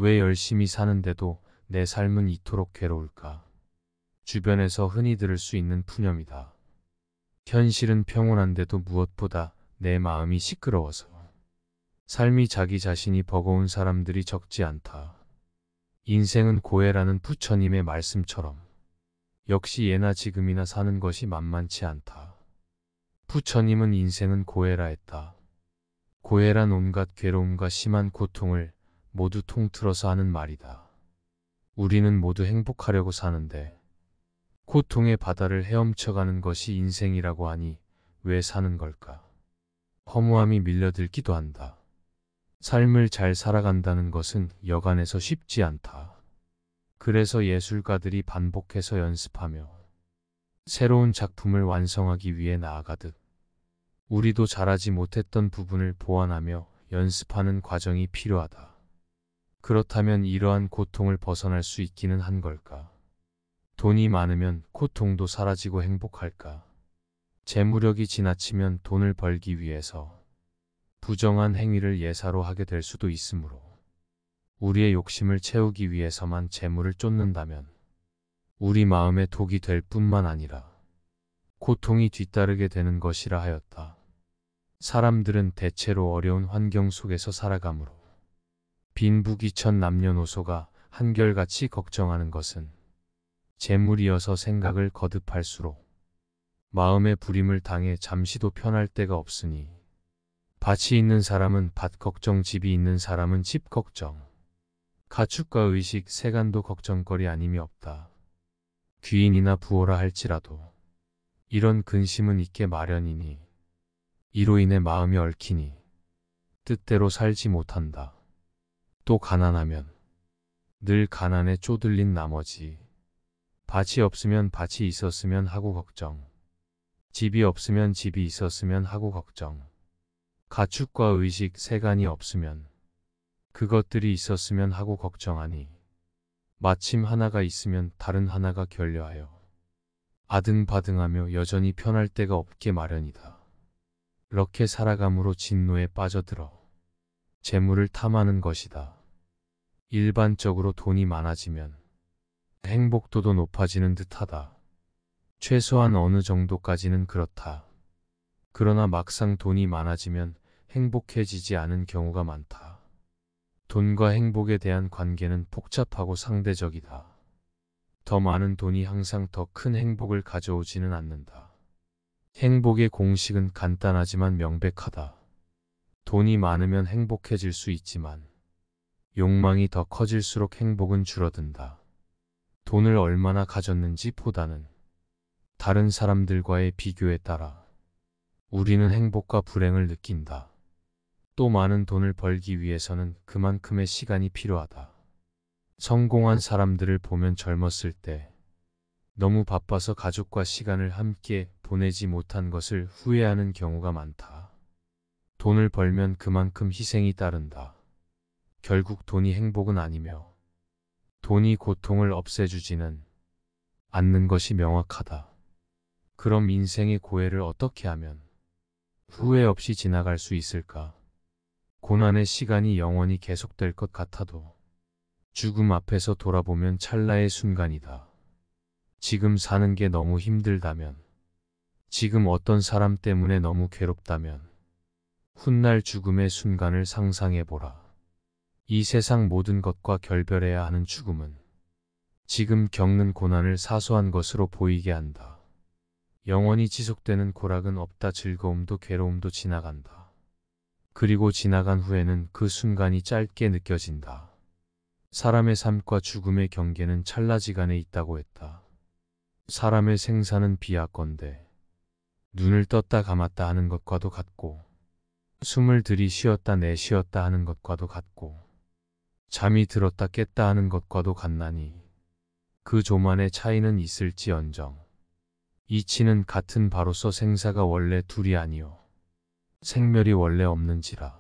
왜 열심히 사는데도 내 삶은 이토록 괴로울까? 주변에서 흔히 들을 수 있는 푸념이다. 현실은 평온한데도 무엇보다 내 마음이 시끄러워서. 삶이 자기 자신이 버거운 사람들이 적지 않다. 인생은 고해라는 부처님의 말씀처럼 역시 예나 지금이나 사는 것이 만만치 않다. 부처님은 인생은 고해라 했다. 고해란 온갖 괴로움과 심한 고통을 모두 통틀어서 하는 말이다. 우리는 모두 행복하려고 사는데 고통의 바다를 헤엄쳐가는 것이 인생이라고 하니 왜 사는 걸까? 허무함이 밀려들기도 한다. 삶을 잘 살아간다는 것은 여간해서 쉽지 않다. 그래서 예술가들이 반복해서 연습하며 새로운 작품을 완성하기 위해 나아가듯 우리도 잘하지 못했던 부분을 보완하며 연습하는 과정이 필요하다. 그렇다면 이러한 고통을 벗어날 수 있기는 한 걸까? 돈이 많으면 고통도 사라지고 행복할까? 재무력이 지나치면 돈을 벌기 위해서 부정한 행위를 예사로 하게 될 수도 있으므로 우리의 욕심을 채우기 위해서만 재물을 쫓는다면 우리 마음에 독이 될 뿐만 아니라 고통이 뒤따르게 되는 것이라 하였다. 사람들은 대체로 어려운 환경 속에서 살아가므로 빈부귀천 남녀노소가 한결같이 걱정하는 것은 재물이어서 생각을 거듭할수록 마음의 부림을 당해 잠시도 편할 데가 없으니 밭이 있는 사람은 밭 걱정, 집이 있는 사람은 집 걱정, 가축과 의식, 세간도 걱정거리 아님이 없다. 귀인이나 부호라 할지라도 이런 근심은 있게 마련이니 이로 인해 마음이 얽히니 뜻대로 살지 못한다. 또 가난하면 늘 가난에 쪼들린 나머지 밭이 없으면 밭이 있었으면 하고 걱정, 집이 없으면 집이 있었으면 하고 걱정, 가축과 의식, 세간이 없으면 그것들이 있었으면 하고 걱정하니 마침 하나가 있으면 다른 하나가 결려하여 아등바등하며 여전히 편할 데가 없게 마련이다. 이렇게 살아감으로 진노에 빠져들어 재물을 탐하는 것이다. 일반적으로 돈이 많아지면 행복도도 높아지는 듯하다. 최소한 어느 정도까지는 그렇다. 그러나 막상 돈이 많아지면 행복해지지 않은 경우가 많다. 돈과 행복에 대한 관계는 복잡하고 상대적이다. 더 많은 돈이 항상 더 큰 행복을 가져오지는 않는다. 행복의 공식은 간단하지만 명백하다. 돈이 많으면 행복해질 수 있지만 욕망이 더 커질수록 행복은 줄어든다. 돈을 얼마나 가졌는지 보다는 다른 사람들과의 비교에 따라 우리는 행복과 불행을 느낀다. 또 많은 돈을 벌기 위해서는 그만큼의 시간이 필요하다. 성공한 사람들을 보면 젊었을 때 너무 바빠서 가족과 시간을 함께 보내지 못한 것을 후회하는 경우가 많다. 돈을 벌면 그만큼 희생이 따른다. 결국 돈이 행복은 아니며 돈이 고통을 없애주지는 않는 것이 명확하다. 그럼 인생의 고해를 어떻게 하면 후회 없이 지나갈 수 있을까? 고난의 시간이 영원히 계속될 것 같아도 죽음 앞에서 돌아보면 찰나의 순간이다. 지금 사는 게 너무 힘들다면, 지금 어떤 사람 때문에 너무 괴롭다면 훗날 죽음의 순간을 상상해보라. 이 세상 모든 것과 결별해야 하는 죽음은 지금 겪는 고난을 사소한 것으로 보이게 한다. 영원히 지속되는 고락은 없다. 즐거움도 괴로움도 지나간다. 그리고 지나간 후에는 그 순간이 짧게 느껴진다. 사람의 삶과 죽음의 경계는 찰나지간에 있다고 했다. 사람의 생사는 비약건대 눈을 떴다 감았다 하는 것과도 같고 숨을 들이쉬었다 내쉬었다 하는 것과도 같고 잠이 들었다 깼다 하는 것과도 같나니 그 조만의 차이는 있을지언정 이치는 같은 바로서 생사가 원래 둘이 아니요 생멸이 원래 없는지라.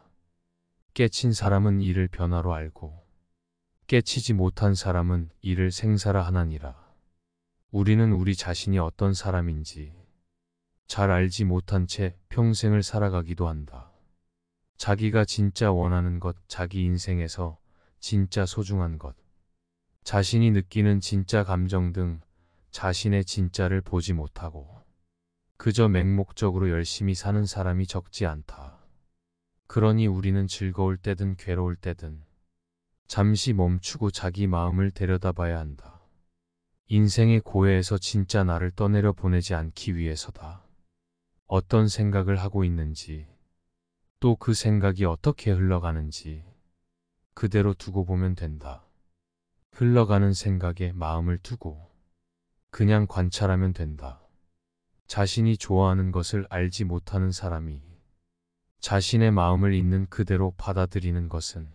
깨친 사람은 이를 변화로 알고 깨치지 못한 사람은 이를 생사라 하나니라. 우리는 우리 자신이 어떤 사람인지 잘 알지 못한 채 평생을 살아가기도 한다. 자기가 진짜 원하는 것, 자기 인생에서 진짜 소중한 것, 자신이 느끼는 진짜 감정 등 자신의 진짜를 보지 못하고 그저 맹목적으로 열심히 사는 사람이 적지 않다. 그러니 우리는 즐거울 때든 괴로울 때든 잠시 멈추고 자기 마음을 들여다봐야 한다. 인생의 고해에서 진짜 나를 떠내려 보내지 않기 위해서다. 어떤 생각을 하고 있는지, 또 그 생각이 어떻게 흘러가는지 그대로 두고 보면 된다. 흘러가는 생각에 마음을 두고 그냥 관찰하면 된다. 자신이 좋아하는 것을 알지 못하는 사람이 자신의 마음을 있는 그대로 받아들이는 것은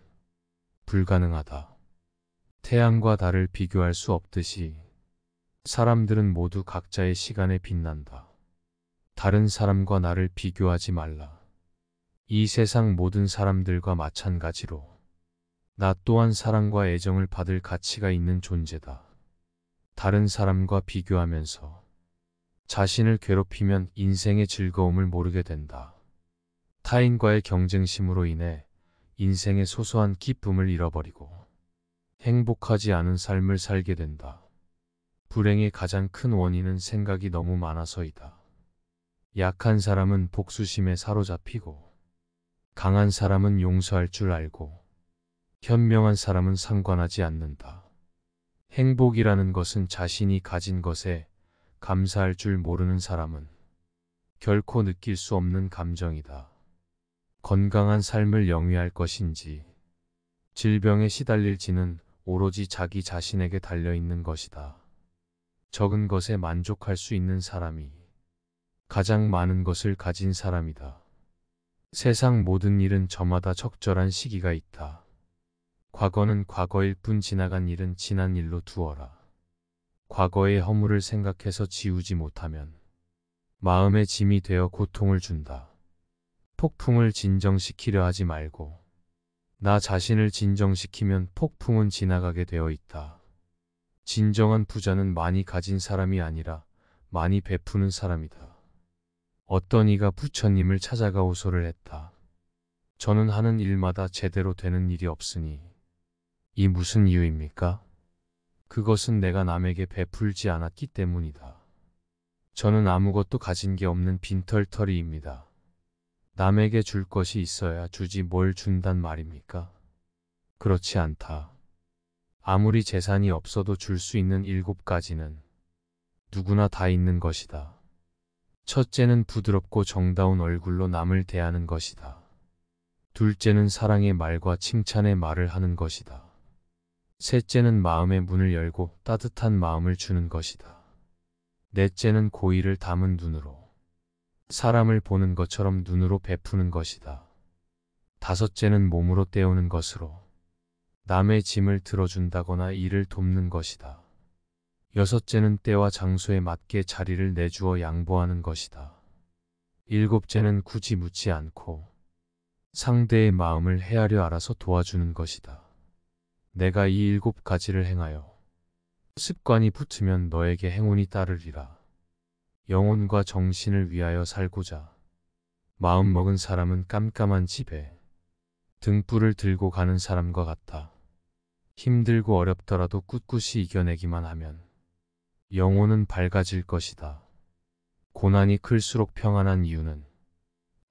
불가능하다. 태양과 달을 비교할 수 없듯이 사람들은 모두 각자의 시간에 빛난다. 다른 사람과 나를 비교하지 말라. 이 세상 모든 사람들과 마찬가지로 나 또한 사랑과 애정을 받을 가치가 있는 존재다. 다른 사람과 비교하면서 자신을 괴롭히면 인생의 즐거움을 모르게 된다. 타인과의 경쟁심으로 인해 인생의 소소한 기쁨을 잃어버리고 행복하지 않은 삶을 살게 된다. 불행의 가장 큰 원인은 생각이 너무 많아서이다. 약한 사람은 복수심에 사로잡히고 강한 사람은 용서할 줄 알고 현명한 사람은 상관하지 않는다. 행복이라는 것은 자신이 가진 것에 감사할 줄 모르는 사람은 결코 느낄 수 없는 감정이다. 건강한 삶을 영위할 것인지 질병에 시달릴지는 오로지 자기 자신에게 달려있는 것이다. 적은 것에 만족할 수 있는 사람이 가장 많은 것을 가진 사람이다. 세상 모든 일은 저마다 적절한 시기가 있다. 과거는 과거일 뿐 지나간 일은 지난 일로 두어라. 과거의 허물을 생각해서 지우지 못하면 마음의 짐이 되어 고통을 준다. 폭풍을 진정시키려 하지 말고 나 자신을 진정시키면 폭풍은 지나가게 되어 있다. 진정한 부자는 많이 가진 사람이 아니라 많이 베푸는 사람이다. 어떤 이가 부처님을 찾아가 호소를 했다. 저는 하는 일마다 제대로 되는 일이 없으니 이 무슨 이유입니까? 그것은 내가 남에게 베풀지 않았기 때문이다. 저는 아무것도 가진 게 없는 빈털터리입니다. 남에게 줄 것이 있어야 주지 뭘 준단 말입니까? 그렇지 않다. 아무리 재산이 없어도 줄 수 있는 7가지는 누구나 다 있는 것이다. 첫째는 부드럽고 정다운 얼굴로 남을 대하는 것이다. 둘째는 사랑의 말과 칭찬의 말을 하는 것이다. 셋째는 마음의 문을 열고 따뜻한 마음을 주는 것이다. 넷째는 고의를 담은 눈으로 사람을 보는 것처럼 눈으로 베푸는 것이다. 다섯째는 몸으로 때우는 것으로 남의 짐을 들어준다거나 일을 돕는 것이다. 여섯째는 때와 장소에 맞게 자리를 내주어 양보하는 것이다. 일곱째는 굳이 묻지 않고 상대의 마음을 헤아려 알아서 도와주는 것이다. 내가 이 7가지를 행하여 습관이 붙으면 너에게 행운이 따르리라. 영혼과 정신을 위하여 살고자 마음먹은 사람은 깜깜한 집에 등불을 들고 가는 사람과 같다. 힘들고 어렵더라도 꿋꿋이 이겨내기만 하면 영혼은 밝아질 것이다. 고난이 클수록 평안한 이유는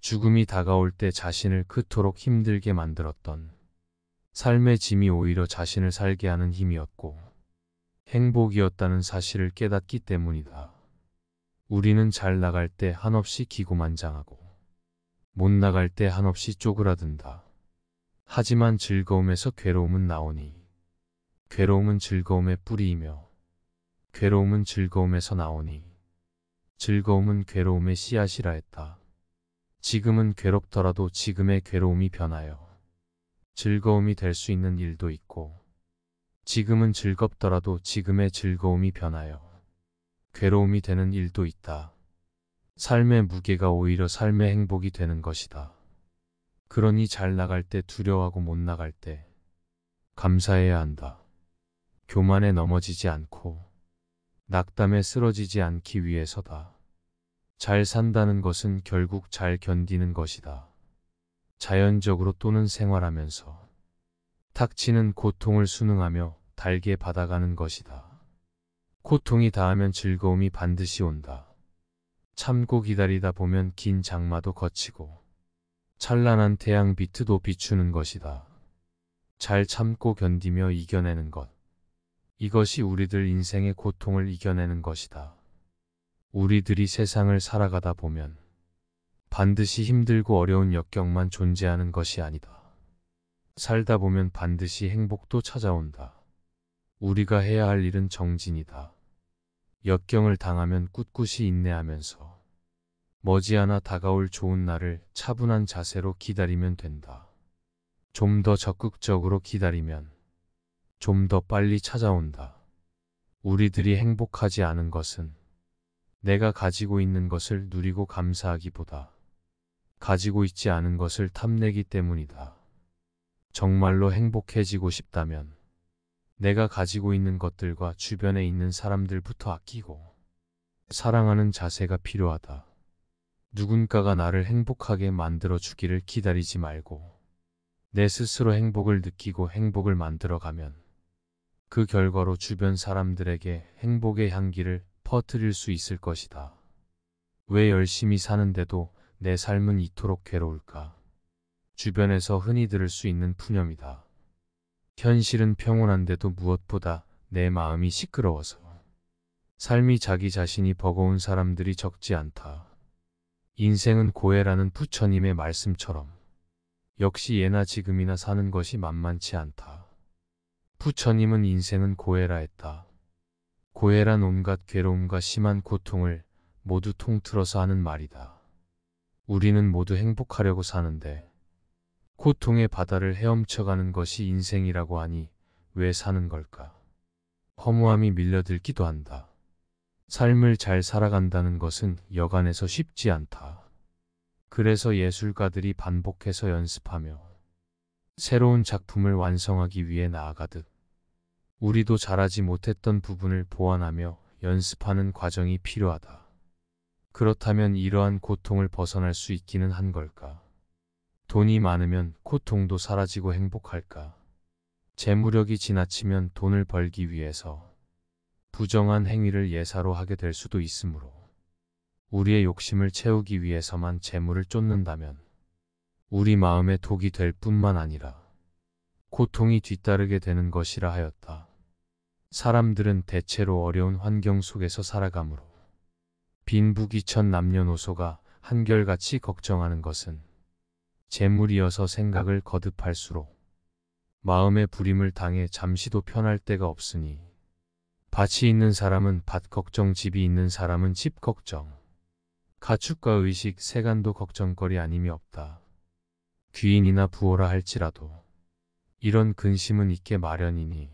죽음이 다가올 때 자신을 그토록 힘들게 만들었던 삶의 짐이 오히려 자신을 살게 하는 힘이었고 행복이었다는 사실을 깨닫기 때문이다. 우리는 잘 나갈 때 한없이 기고만장하고 못 나갈 때 한없이 쪼그라든다. 하지만 즐거움에서 괴로움은 나오니 괴로움은 즐거움의 뿌리이며 괴로움은 즐거움에서 나오니 즐거움은 괴로움의 씨앗이라 했다. 지금은 괴롭더라도 지금의 괴로움이 변하여 즐거움이 될 수 있는 일도 있고 지금은 즐겁더라도 지금의 즐거움이 변하여 괴로움이 되는 일도 있다. 삶의 무게가 오히려 삶의 행복이 되는 것이다. 그러니 잘 나갈 때 두려워하고 못 나갈 때 감사해야 한다. 교만에 넘어지지 않고 낙담에 쓰러지지 않기 위해서다. 잘 산다는 것은 결국 잘 견디는 것이다. 자연적으로 또는 생활하면서 닥치는 고통을 순응하며 달게 받아가는 것이다. 고통이 닿으면 즐거움이 반드시 온다. 참고 기다리다 보면 긴 장마도 거치고 찬란한 태양 비트도 비추는 것이다. 잘 참고 견디며 이겨내는 것. 이것이 우리들 인생의 고통을 이겨내는 것이다. 우리들이 세상을 살아가다 보면 반드시 힘들고 어려운 역경만 존재하는 것이 아니다. 살다 보면 반드시 행복도 찾아온다. 우리가 해야 할 일은 정진이다. 역경을 당하면 꿋꿋이 인내하면서 머지않아 다가올 좋은 날을 차분한 자세로 기다리면 된다. 좀 더 적극적으로 기다리면 좀 더 빨리 찾아온다. 우리들이 행복하지 않은 것은 내가 가지고 있는 것을 누리고 감사하기보다 가지고 있지 않은 것을 탐내기 때문이다. 정말로 행복해지고 싶다면 내가 가지고 있는 것들과 주변에 있는 사람들부터 아끼고 사랑하는 자세가 필요하다. 누군가가 나를 행복하게 만들어 주기를 기다리지 말고 내 스스로 행복을 느끼고 행복을 만들어가면 그 결과로 주변 사람들에게 행복의 향기를 퍼뜨릴 수 있을 것이다. 왜 열심히 사는데도 내 삶은 이토록 괴로울까? 주변에서 흔히 들을 수 있는 푸념이다. 현실은 평온한데도 무엇보다 내 마음이 시끄러워서. 삶이 자기 자신이 버거운 사람들이 적지 않다. 인생은 고해라는 부처님의 말씀처럼 역시 예나 지금이나 사는 것이 만만치 않다. 부처님은 인생은 고해라 했다. 고해란 온갖 괴로움과 심한 고통을 모두 통틀어서 하는 말이다. 우리는 모두 행복하려고 사는데 고통의 바다를 헤엄쳐가는 것이 인생이라고 하니 왜 사는 걸까? 허무함이 밀려들기도 한다. 삶을 잘 살아간다는 것은 여간해서 쉽지 않다. 그래서 예술가들이 반복해서 연습하며 새로운 작품을 완성하기 위해 나아가듯 우리도 잘하지 못했던 부분을 보완하며 연습하는 과정이 필요하다. 그렇다면 이러한 고통을 벗어날 수 있기는 한 걸까? 돈이 많으면 고통도 사라지고 행복할까? 재무력이 지나치면 돈을 벌기 위해서 부정한 행위를 예사로 하게 될 수도 있으므로 우리의 욕심을 채우기 위해서만 재물을 쫓는다면 우리 마음에 독이 될 뿐만 아니라 고통이 뒤따르게 되는 것이라 하였다. 사람들은 대체로 어려운 환경 속에서 살아가므로 빈부귀천 남녀노소가 한결같이 걱정하는 것은 재물이어서 생각을 거듭할수록 마음의 불임을 당해 잠시도 편할 데가 없으니 밭이 있는 사람은 밭 걱정, 집이 있는 사람은 집 걱정, 가축과 의식, 세간도 걱정거리 아님이 없다. 귀인이나 부호라 할지라도 이런 근심은 있게 마련이니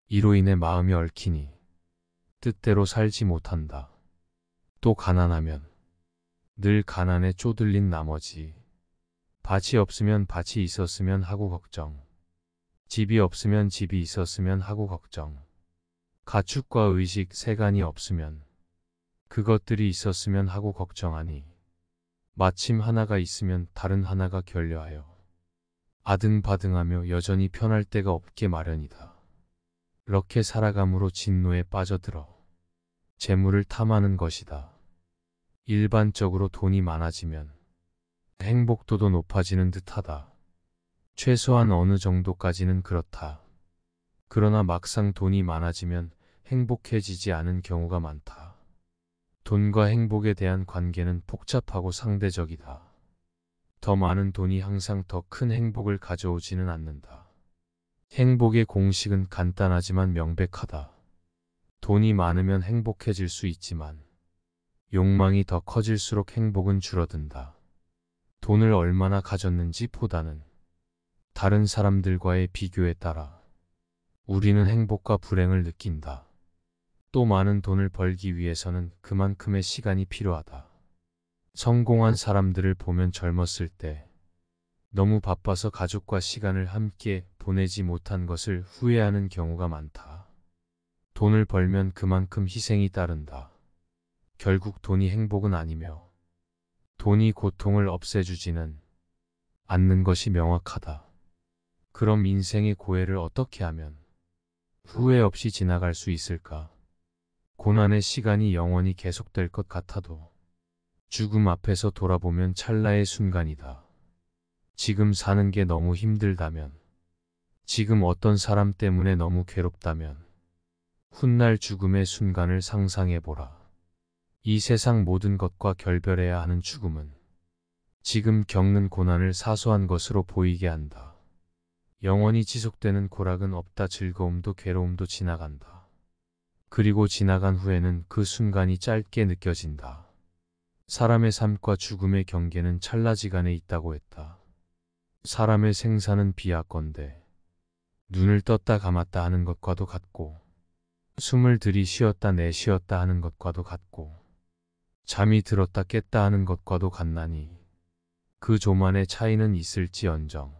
이로 인해 마음이 얽히니 뜻대로 살지 못한다. 또 가난하면 늘 가난에 쪼들린 나머지 밭이 없으면 밭이 있었으면 하고 걱정, 집이 없으면 집이 있었으면 하고 걱정, 가축과 의식, 세간이 없으면 그것들이 있었으면 하고 걱정하니 마침 하나가 있으면 다른 하나가 결려하여 아등바등하며 여전히 편할 데가 없게 마련이다. 이렇게 살아감으로 진노에 빠져들어 재물을 탐하는 것이다. 일반적으로 돈이 많아지면 행복도도 높아지는 듯하다. 최소한 어느 정도까지는 그렇다. 그러나 막상 돈이 많아지면 행복해지지 않은 경우가 많다. 돈과 행복에 대한 관계는 복잡하고 상대적이다. 더 많은 돈이 항상 더 큰 행복을 가져오지는 않는다. 행복의 공식은 간단하지만 명백하다. 돈이 많으면 행복해질 수 있지만 욕망이 더 커질수록 행복은 줄어든다. 돈을 얼마나 가졌는지 보다는 다른 사람들과의 비교에 따라 우리는 행복과 불행을 느낀다. 또 많은 돈을 벌기 위해서는 그만큼의 시간이 필요하다. 성공한 사람들을 보면 젊었을 때 너무 바빠서 가족과 시간을 함께 보내지 못한 것을 후회하는 경우가 많다. 돈을 벌면 그만큼 희생이 따른다. 결국 돈이 행복은 아니며 돈이 고통을 없애주지는 않는 것이 명확하다. 그럼 인생의 고해를 어떻게 하면 후회 없이 지나갈 수 있을까? 고난의 시간이 영원히 계속될 것 같아도 죽음 앞에서 돌아보면 찰나의 순간이다. 지금 사는 게 너무 힘들다면, 지금 어떤 사람 때문에 너무 괴롭다면 훗날 죽음의 순간을 상상해보라. 이 세상 모든 것과 결별해야 하는 죽음은 지금 겪는 고난을 사소한 것으로 보이게 한다. 영원히 지속되는 고락은 없다. 즐거움도 괴로움도 지나간다. 그리고 지나간 후에는 그 순간이 짧게 느껴진다. 사람의 삶과 죽음의 경계는 찰나지간에 있다고 했다. 사람의 생사는 비약건대 눈을 떴다 감았다 하는 것과도 같고, 숨을 들이쉬었다 내쉬었다 하는 것과도 같고, 잠이 들었다 깼다 하는 것과도 같나니 그 조만의 차이는 있을지언정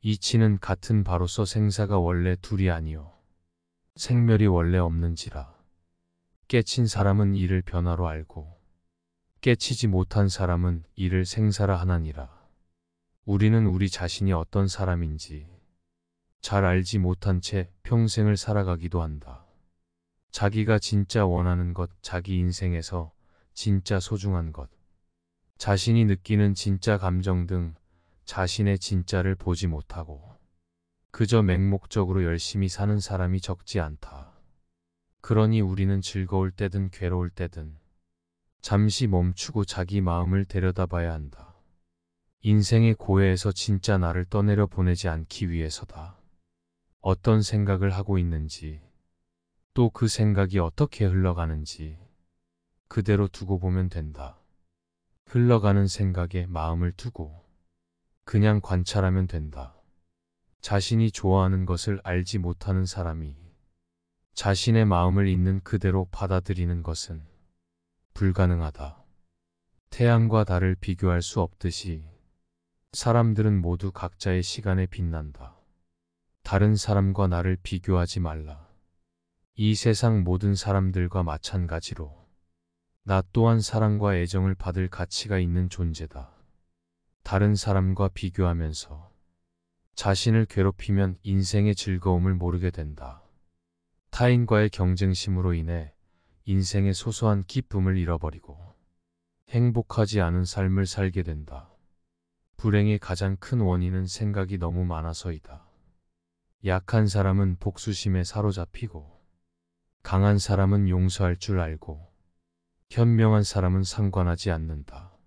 이치는 같은 바로서 생사가 원래 둘이 아니요 생멸이 원래 없는지라. 깨친 사람은 이를 변화로 알고 깨치지 못한 사람은 이를 생사라 하나니라. 우리는 우리 자신이 어떤 사람인지 잘 알지 못한 채 평생을 살아가기도 한다. 자기가 진짜 원하는 것, 자기 인생에서 진짜 소중한 것, 자신이 느끼는 진짜 감정 등 자신의 진짜를 보지 못하고 그저 맹목적으로 열심히 사는 사람이 적지 않다. 그러니 우리는 즐거울 때든 괴로울 때든 잠시 멈추고 자기 마음을 들여다봐야 한다. 인생의 고해에서 진짜 나를 떠내려 보내지 않기 위해서다. 어떤 생각을 하고 있는지, 또 그 생각이 어떻게 흘러가는지 그대로 두고 보면 된다. 흘러가는 생각에 마음을 두고 그냥 관찰하면 된다. 자신이 좋아하는 것을 알지 못하는 사람이 자신의 마음을 있는 그대로 받아들이는 것은 불가능하다. 태양과 달을 비교할 수 없듯이 사람들은 모두 각자의 시간에 빛난다. 다른 사람과 나를 비교하지 말라. 이 세상 모든 사람들과 마찬가지로 나 또한 사랑과 애정을 받을 가치가 있는 존재다. 다른 사람과 비교하면서 자신을 괴롭히면 인생의 즐거움을 모르게 된다. 타인과의 경쟁심으로 인해 인생의 소소한 기쁨을 잃어버리고 행복하지 않은 삶을 살게 된다. 불행의 가장 큰 원인은 생각이 너무 많아서이다. 약한 사람은 복수심에 사로잡히고 강한 사람은 용서할 줄 알고 현명한 사람은 상관하지 않는다.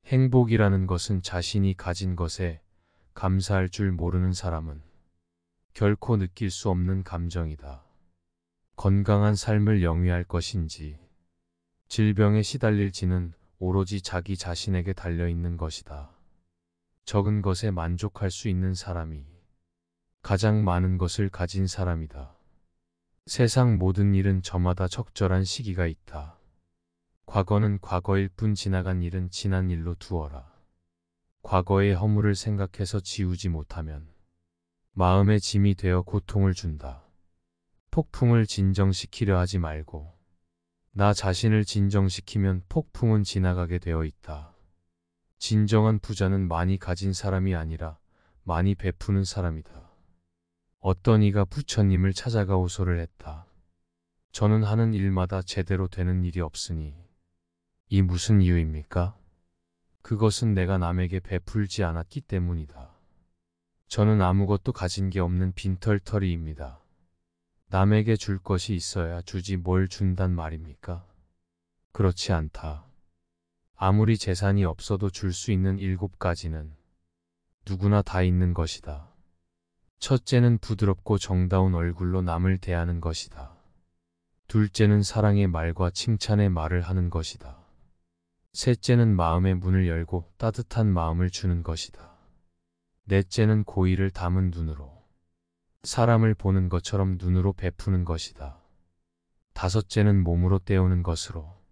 행복이라는 것은 자신이 가진 것에 감사할 줄 모르는 사람은 결코 느낄 수 없는 감정이다. 건강한 삶을 영위할 것인지 질병에 시달릴지는 오로지 자기 자신에게 달려있는 것이다. 적은 것에 만족할 수 있는 사람이 가장 많은 것을 가진 사람이다. 세상 모든 일은 저마다 적절한 시기가 있다. 과거는 과거일 뿐 지나간 일은 지난 일로 두어라. 과거의 허물을 생각해서 지우지 못하면 마음의 짐이 되어 고통을 준다. 폭풍을 진정시키려 하지 말고 나 자신을 진정시키면 폭풍은 지나가게 되어 있다. 진정한 부자는 많이 가진 사람이 아니라 많이 베푸는 사람이다. 어떤 이가 부처님을 찾아가 호소를 했다. 저는 하는 일마다 제대로 되는 일이 없으니 이 무슨 이유입니까? 그것은 내가 남에게 베풀지 않았기 때문이다. 저는 아무것도 가진 게 없는 빈털터리입니다. 남에게 줄 것이 있어야 주지 뭘 준단 말입니까? 그렇지 않다. 아무리 재산이 없어도 줄 수 있는 7가지는 누구나 다 있는 것이다. 첫째는 부드럽고 정다운 얼굴로 남을 대하는 것이다. 둘째는 사랑의 말과 칭찬의 말을 하는 것이다. 셋째는 마음의 문을 열고 따뜻한 마음을 주는 것이다. 넷째는 고의를 담은 눈으로 사람을 보는 것처럼 눈으로 베푸는 것이다. 다섯째는 몸으로 때우는 것으로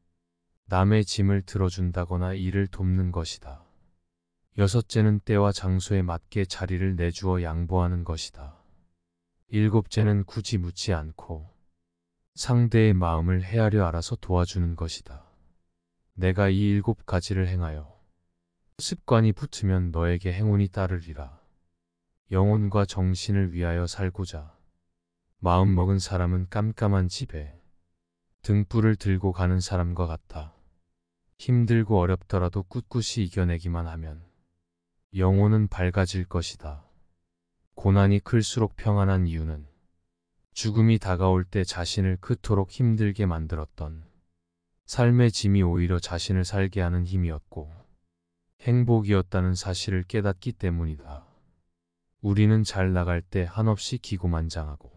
남의 짐을 들어준다거나 일을 돕는 것이다. 여섯째는 때와 장소에 맞게 자리를 내주어 양보하는 것이다. 일곱째는 굳이 묻지 않고 상대의 마음을 헤아려 알아서 도와주는 것이다. 내가 이 7가지를 행하여 습관이 붙으면 너에게 행운이 따르리라. 영혼과 정신을 위하여 살고자 마음먹은 사람은 깜깜한 집에 등불을 들고 가는 사람과 같다. 힘들고 어렵더라도 꿋꿋이 이겨내기만 하면 영혼은 밝아질 것이다. 고난이 클수록 평안한 이유는 죽음이 다가올 때 자신을 그토록 힘들게 만들었던 삶의 짐이 오히려 자신을 살게 하는 힘이었고 행복이었다는 사실을 깨닫기 때문이다. 우리는 잘 나갈 때 한없이 기고만장하고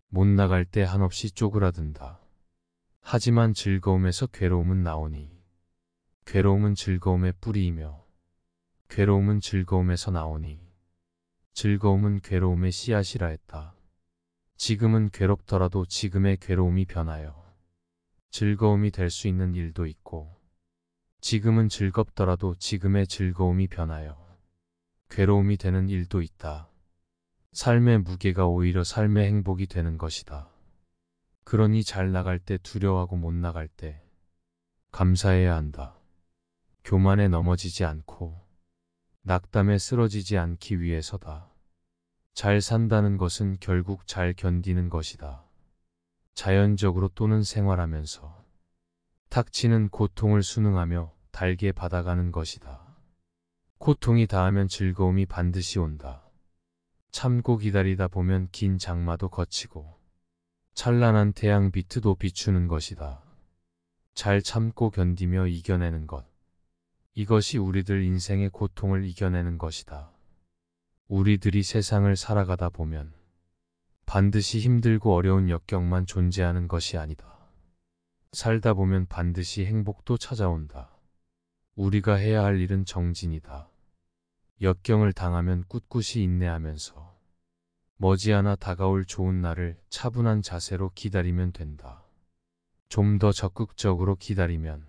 못 나갈 때 한없이 쪼그라든다. 하지만 즐거움에서 괴로움은 나오니 괴로움은 즐거움의 뿌리이며 괴로움은 즐거움에서 나오니 즐거움은 괴로움의 씨앗이라 했다. 지금은 괴롭더라도 지금의 괴로움이 변하여 즐거움이 될 수 있는 일도 있고 지금은 즐겁더라도 지금의 즐거움이 변하여 괴로움이 되는 일도 있다. 삶의 무게가 오히려 삶의 행복이 되는 것이다. 그러니 잘 나갈 때 두려워하고 못 나갈 때 감사해야 한다. 교만에 넘어지지 않고 낙담에 쓰러지지 않기 위해서다. 잘 산다는 것은 결국 잘 견디는 것이다. 자연적으로 또는 생활하면서 닥치는 고통을 순응하며 달게 받아가는 것이다. 고통이 닿으면 즐거움이 반드시 온다. 참고 기다리다 보면 긴 장마도 거치고 찬란한 태양 비트도 비추는 것이다. 잘 참고 견디며 이겨내는 것. 이것이 우리들 인생의 고통을 이겨내는 것이다. 우리들이 세상을 살아가다 보면 반드시 힘들고 어려운 역경만 존재하는 것이 아니다. 살다 보면 반드시 행복도 찾아온다. 우리가 해야 할 일은 정진이다. 역경을 당하면 꿋꿋이 인내하면서 머지않아 다가올 좋은 날을 차분한 자세로 기다리면 된다. 좀 더 적극적으로 기다리면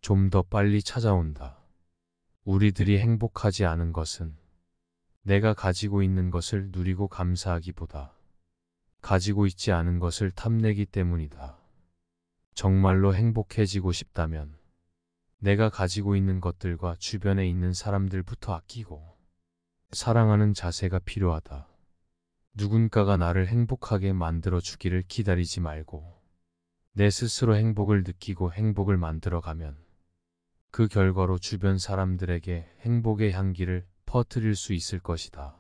좀 더 빨리 찾아온다. 우리들이 행복하지 않은 것은 내가 가지고 있는 것을 누리고 감사하기보다 가지고 있지 않은 것을 탐내기 때문이다. 정말로 행복해지고 싶다면 내가 가지고 있는 것들과 주변에 있는 사람들부터 아끼고 사랑하는 자세가 필요하다. 누군가가 나를 행복하게 만들어 주기를 기다리지 말고 내 스스로 행복을 느끼고 행복을 만들어가면 그 결과로 주변 사람들에게 행복의 향기를 퍼뜨릴 수 있을 것이다.